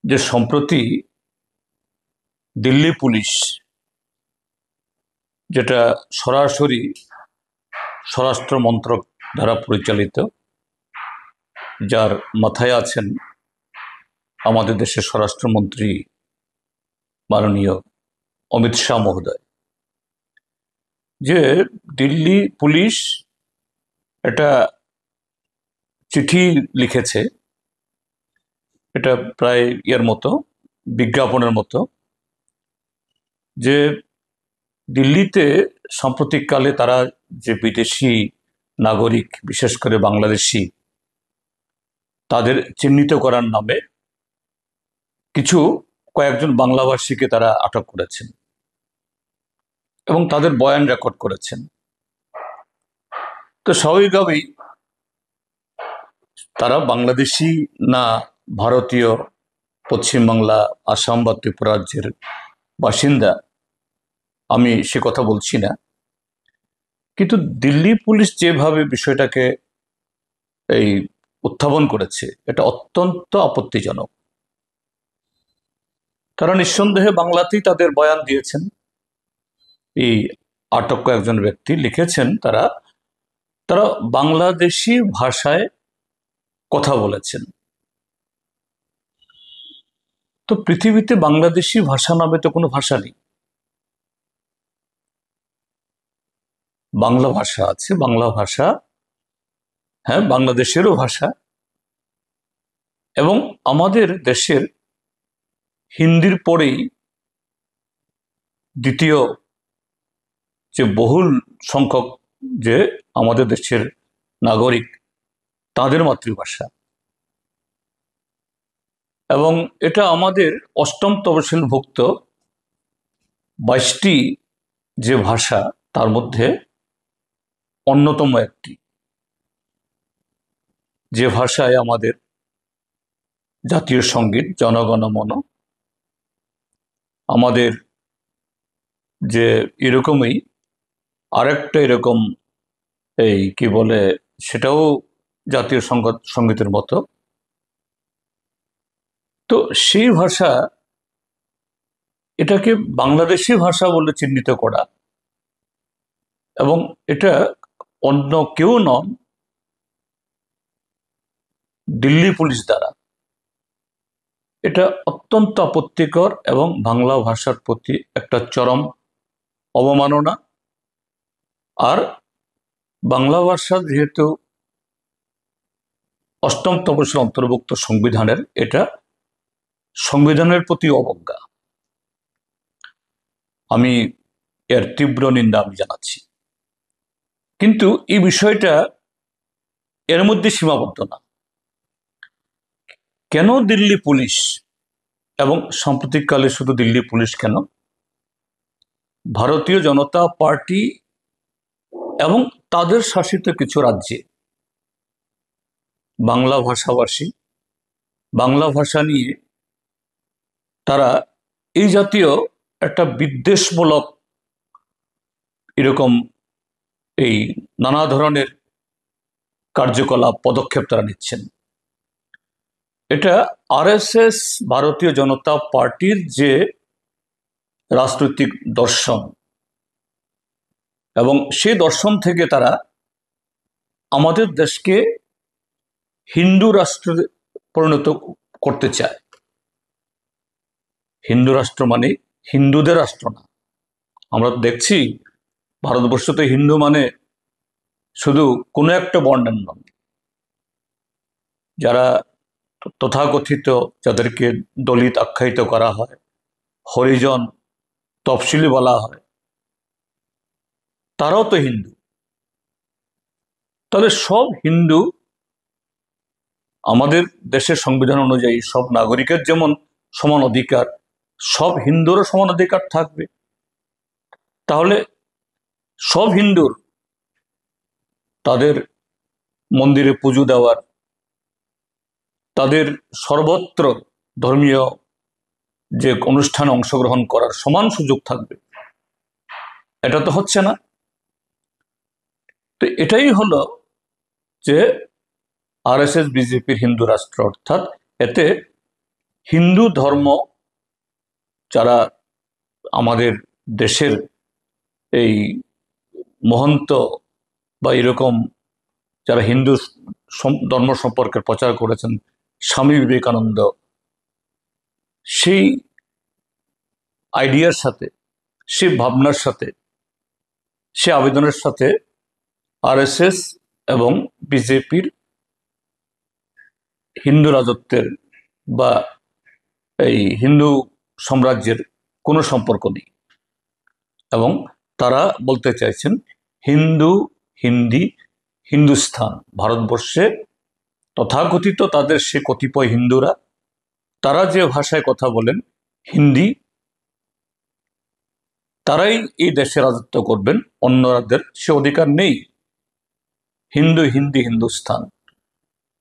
যে সম্প্রতি দিল্লি পুলিশ, যেটা সরাসরি স্বরাষ্ট্র মন্ত্রক দ্বারা পরিচালিত, যার মাথায় আছেন আমাদের দেশের স্বরাষ্ট্রমন্ত্রী মাননীয় অমিত শাহ মহোদয়, যে দিল্লি পুলিশ একটা চিঠি লিখেছে। এটা প্রায় মতো বিজ্ঞাপনের মতো, যে দিল্লিতে সাম্প্রতিককালে তারা যে বিদেশি নাগরিক, বিশেষ করে বাংলাদেশি, তাদের চিহ্নিত করার নামে কয়েকজন বাংলাভাষীকে তারা আটক করেছেন এবং তাদের বয়ান রেকর্ড করেছেন। তো স্বাভাবিকভাবেই তারা বাংলাদেশি না ভারতীয়, পশ্চিমবাংলা, আসাম বা ত্রিপুরা রাজ্যের বাসিন্দা, আমি সে কথা বলছি না। কিন্তু দিল্লি পুলিশ যেভাবে বিষয়টাকে উত্থাপন করেছে, এটা অত্যন্ত আপত্তিজনক। তারা নিঃসন্দেহে বাংলাতেই তাদের বয়ান দিয়েছেন। এই আটক কয়েকজন ব্যক্তি লিখেছেন তারা তারা বাংলাদেশি ভাষায় কথা বলেছেন। তো পৃথিবীতে বাংলাদেশি ভাষা নামে তো কোনো ভাষা নেই। বাংলা ভাষা আছে, বাংলা ভাষা, হ্যাঁ, বাংলাদেশেরও ভাষা, এবং আমাদের দেশের হিন্দির পরেই দ্বিতীয় যে বহুল সংখ্যক যে আমাদের দেশের নাগরিক, তাদের মাতৃভাষা। এবং এটা আমাদের অষ্টম তফসিলভুক্ত 22টি যে ভাষা, তার মধ্যে অন্যতম একটি, যে ভাষায় আমাদের জাতীয় সঙ্গীত জনগণ মন, আমাদের যে এরকমই আরেকটা এরকম কি বলে, সেটাও জাতীয় সঙ্গীতের মতো। তো সেই ভাষা, এটাকে বাংলাদেশি ভাষা বলে চিহ্নিত করা, এবং এটা অন্য কেউ নন, দিল্লি পুলিশ দ্বারা, এটা অত্যন্ত আপত্তিকর এবং বাংলা ভাষার প্রতি একটা চরম অবমাননা। আর বাংলা ভাষা যেহেতু অষ্টম তফসিল অন্তর্ভুক্ত সংবিধানের, এটা সংবিধানের প্রতি অবজ্ঞা। আমি এর তীব্র নিন্দা জানাচ্ছি। কিন্তু এই বিষয়টা এর মধ্যে সীমাবদ্ধ না। কেন দিল্লি পুলিশ, এবং সাম্প্রতিককালে শুধু দিল্লি পুলিশ কেন, ভারতীয় জনতা পার্টি এবং তাদের শাসিত কিছু রাজ্যে বাংলা ভাষাভাষী, বাংলা ভাষা নিয়ে তারা এই জাতীয় একটা বিদ্বেষমূলক এরকম নানা ধরনের কার্যকলাপ, পদক্ষেপ তারা নিচ্ছেন। এটা আরএসএস, ভারতীয় জনতা পার্টির যে রাজনৈতিক দর্শন, এবং সেই দর্শন থেকে তারা আমাদের দেশকে হিন্দু রাষ্ট্রে পরিণত করতে চায়। হিন্দু রাষ্ট্র মানে হিন্দুদের রাষ্ট্র না। আমরা দেখছি ভারতবর্ষতে হিন্দু মানে শুধু কোনো একটা বর্ণের নন। যারা তথাকথিত, যাদেরকে দলিত আখ্যায়িত করা হয়, হরিজন, তফসিলি বলা হয়, তারাও তো হিন্দু। তাহলে সব হিন্দু, আমাদের দেশের সংবিধান অনুযায়ী সব নাগরিকের যেমন সমান অধিকার, সব হিন্দুরও সমান অধিকার থাকবে। তাহলে সব হিন্দুর তাদের মন্দিরে পুজো দেওয়ার, তাদের সর্বত্র ধর্মীয় যে অনুষ্ঠানে অংশগ্রহণ করার সমান সুযোগ থাকবে। এটা তো হচ্ছে না। তো এটাই হলো যে আরএসএস বিজেপির হিন্দু রাষ্ট্র, অর্থাৎ এতে হিন্দু ধর্ম যারা আমাদের দেশের এই মহন্ত বা এরকম যারা হিন্দু ধর্ম সম্পর্কে প্রচার করেছেন, স্বামী বিবেকানন্দ, সেই আইডিয়ার সাথে, সেই ভাবনার সাথে, সে আবেদনের সাথে আরএসএস এবং বিজেপির হিন্দু রাজত্বের বা এই হিন্দু সাম্রাজ্যের কোনো সম্পর্ক নেই। এবং তারা বলতে চাইছেন হিন্দু, হিন্দি, হিন্দুস্থান, ভারতবর্ষে তথাকথিত তাদের সে কতিপয় হিন্দুরা, তারা যে ভাষায় কথা বলেন হিন্দি, তারাই এই দেশে রাজত্ব করবেন, অন্য রাজ্যের সে অধিকার নেই। হিন্দু, হিন্দি, হিন্দুস্থান,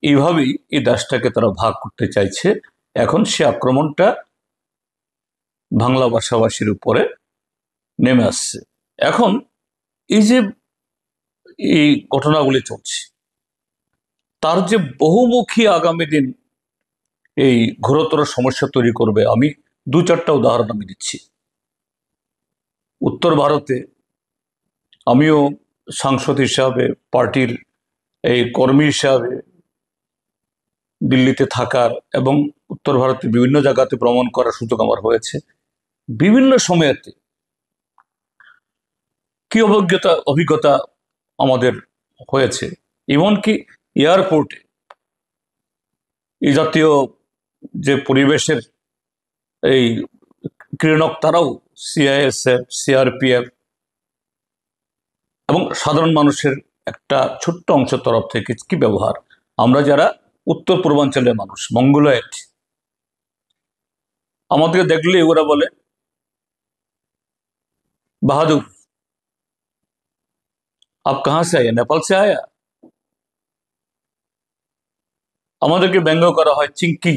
এইভাবেই এই দেশটাকে তারা ভাগ করতে চাইছে। এখন সে আক্রমণটা বাংলা ভাষাভাষীর উপরে নেমে আসছে। এখন এই যে এই ঘটনাগুলি চলছে, তার যে বহুমুখী আগামী দিন এই ঘোরতর সমস্যা তৈরি করবে, আমি দু চারটা উদাহরণ আমি দিচ্ছি। উত্তর ভারতে আমিও সাংসদ হিসাবে, পার্টির এই কর্মী হিসাবে দিল্লিতে থাকার এবং উত্তর ভারতের বিভিন্ন জায়গাতে ভ্রমণ করার সুযোগ আমার হয়েছে। বিভিন্ন সময়েতে কি অভিজ্ঞতা আমাদের হয়েছে, এমনকি এয়ারপোর্টে এই জাতীয় যে পরিবেশের এই ক্রীড়নক, তারাও সিআইএসএফ, সিআরপিএফ এবং সাধারণ মানুষের একটা ছোট্ট অংশের তরফ থেকে কি ব্যবহার, আমরা যারা উত্তর পূর্বাঞ্চলের মানুষ, মঙ্গোলয়েড, আমাদেরকে দেখলে ওরা বলে বাহাদুর, আপ কাহা সে আয়া, নেপাল সে আয়া। আমাদেরকে ব্যঙ্গ করা হয় চিঙ্কি,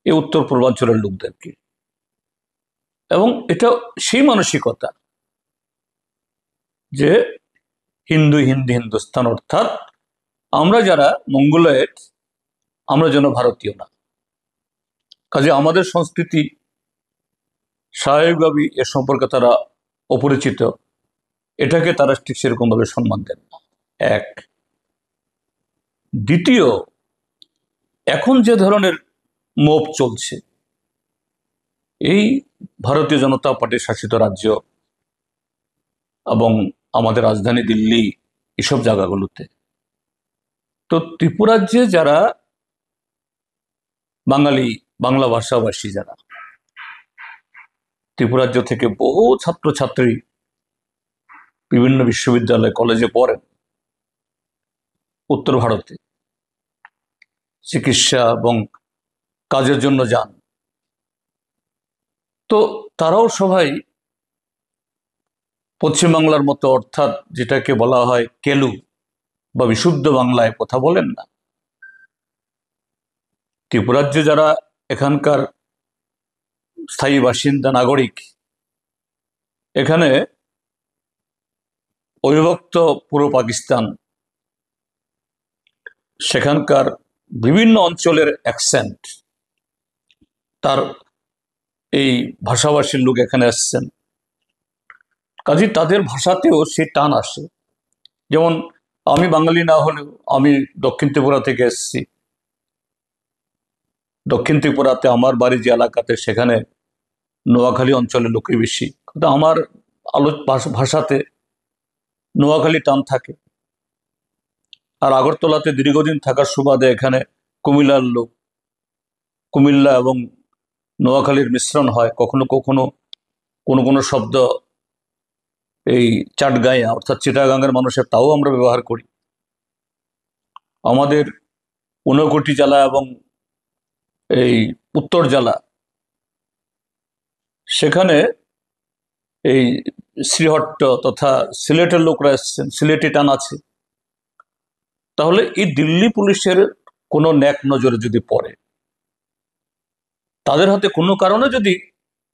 এই উত্তর পূর্বাঞ্চলের লোকদেরকে। এবং এটা সেই মানসিকতা যে হিন্দু, হিন্দি, হিন্দুস্তান, অর্থাৎ আমরা যারা মঙ্গোলয়েড, আমরা যেন ভারতীয় না। কাজে আমাদের সংস্কৃতি স্বাভাবিকভাবেই এ সম্পর্কে তারা অপরিচিত, এটাকে তারা ঠিক সেরকম ভাবে সম্মান দেন না। এক। দ্বিতীয়, এখন যে ধরনের মোভ চলছে এই ভারতীয় জনতা পার্টির শাসিত রাজ্য এবং আমাদের রাজধানী দিল্লি, এসব জায়গাগুলোতে, তো ত্রিপুরাজ্যে যারা বাঙালি, বাংলা ভাষাভাষী যারা, ত্রিপুরাজ্য থেকে বহু ছাত্রছাত্রী বিভিন্ন বিশ্ববিদ্যালয়, কলেজে পড়েন, উত্তর ভারতে চিকিৎসা এবং কাজের জন্য যান। তো তারাও সবাই পশ্চিমবাংলার মতো, অর্থাৎ যেটাকে বলা হয় কেলু বা বিশুদ্ধ বাংলায় কথা বলেন না। ত্রিপুরাজ্যে যারা এখানকার স্থায়ী বাসিন্দা, নাগরিক, এখানে অবিভক্ত পূর্ব পাকিস্তান, সেখানকার বিভিন্ন অঞ্চলের অ্যাকসেন্ট, তার এই ভাষাভাষীর লোক এখানে আসছেন, কাজে তাদের ভাষাতেও সে টান আসে। যেমন আমি বাঙালি না হলেও আমি দক্ষিণ ত্রিপুরা থেকে এসেছি। দক্ষিণ ত্রিপুরাতে আমার বাড়ি যে এলাকাতে, সেখানে নোয়াখালী অঞ্চলের লোকই বেশি, কিন্তু আমার ভাষাতে নোয়াখালী টান থাকে। আর আগরতলাতে দীর্ঘদিন থাকার সুবাদে এখানে কুমিল্লার লোক, কুমিল্লা এবং নোয়াখালীর মিশ্রণ হয়। কখনো কখনো কোনো কোনো শব্দ এই চাটগাঁয়া অর্থাৎ চিটাগাঙ্গের মানুষের, তাও আমরা ব্যবহার করি। আমাদের ঊনকোটি জেলা এবং এই উত্তর জেলা, সেখানে এই শ্রীহট্ট তথা সিলেটের লোকরা এসছেন, সিলেটি টান আছে। তাহলে এই দিল্লি পুলিশের কোনো ন্যাক নজরে যদি পড়ে, তাদের হাতে কোনো কারণে যদি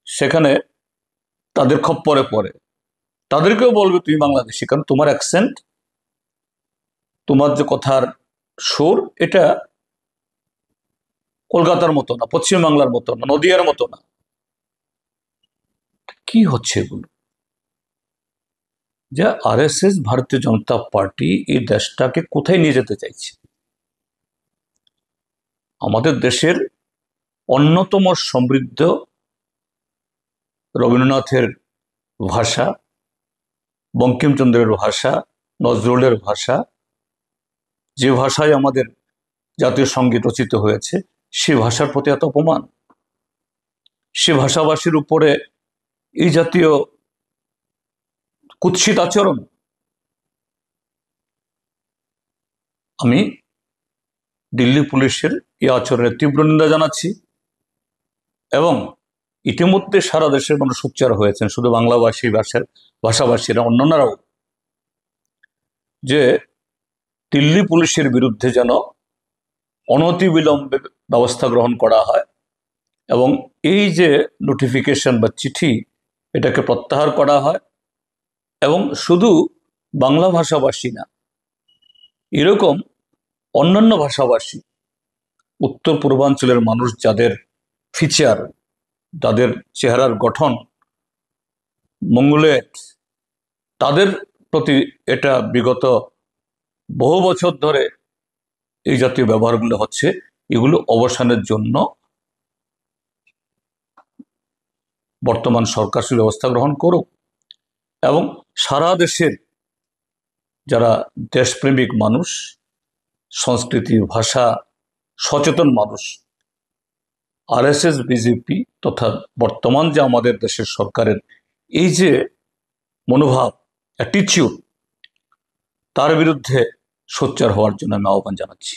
সেখানে তাদের খপ্পরে পড়ে, তাদেরকেও বলবে তুমি বাংলাদেশি, কারণ তোমার অ্যাকসেন্ট, তোমার যে কথার সুর, এটা কলকাতার মতো না, পশ্চিমবাংলার মতো না, নদিয়ার মতো না। কি হচ্ছে এগুলো? যে আরএসএস, ভারতীয় জনতা পার্টি এই দেশটাকে কোথায় নিয়ে যেতে চাইছে? আমাদের দেশের অন্যতম সমৃদ্ধ রবীন্দ্রনাথের ভাষা, বঙ্কিমচন্দ্রের ভাষা, নজরুলের ভাষা, যে ভাষায় আমাদের জাতীয় সঙ্গীত রচিত হয়েছে, সে ভাষার প্রতি এত অপমান, সে ভাষাভাষীর উপরে এই জাতীয় কুৎসিত আচরণ। আমি দিল্লি পুলিশের এই আচরণের তীব্র নিন্দা জানাচ্ছি এবং ইতিমধ্যে সারা দেশের মানুষ সোচ্চার হয়েছেন, শুধু বাংলাভাষী ভাষাভাষীরা, অন্যান্যরাও, যে দিল্লি পুলিশের বিরুদ্ধে যেন অনতিবিলম্বে ব্যবস্থা গ্রহণ করা হয় এবং এই যে নোটিফিকেশন বা চিঠি, এটাকে প্রত্যাহার করা হয়। এবং শুধু বাংলা ভাষাভাষী না, এরকম অন্যান্য ভাষাভাষী, উত্তর পূর্বাঞ্চলের মানুষ যাদের ফিচার, তাদের চেহারার গঠন মঙ্গলের, তাদের প্রতি এটা বিগত বহু বছর ধরে এই জাতীয় ব্যবহারগুলো হচ্ছে, এগুলো অবসানের জন্য বর্তমান সরকার সুব্যবস্থা গ্রহণ করুক এবং সারা দেশের যারা দেশপ্রেমিক মানুষ, সংস্কৃতি ভাষা সচেতন মানুষ, আরএসএস, বিজেপি তথা বর্তমান যে আমাদের দেশের সরকারের এই যে মনোভাব, অ্যাটিচিউড, তার বিরুদ্ধে সোচ্চার হওয়ার জন্য আমি আহ্বান জানাচ্ছি।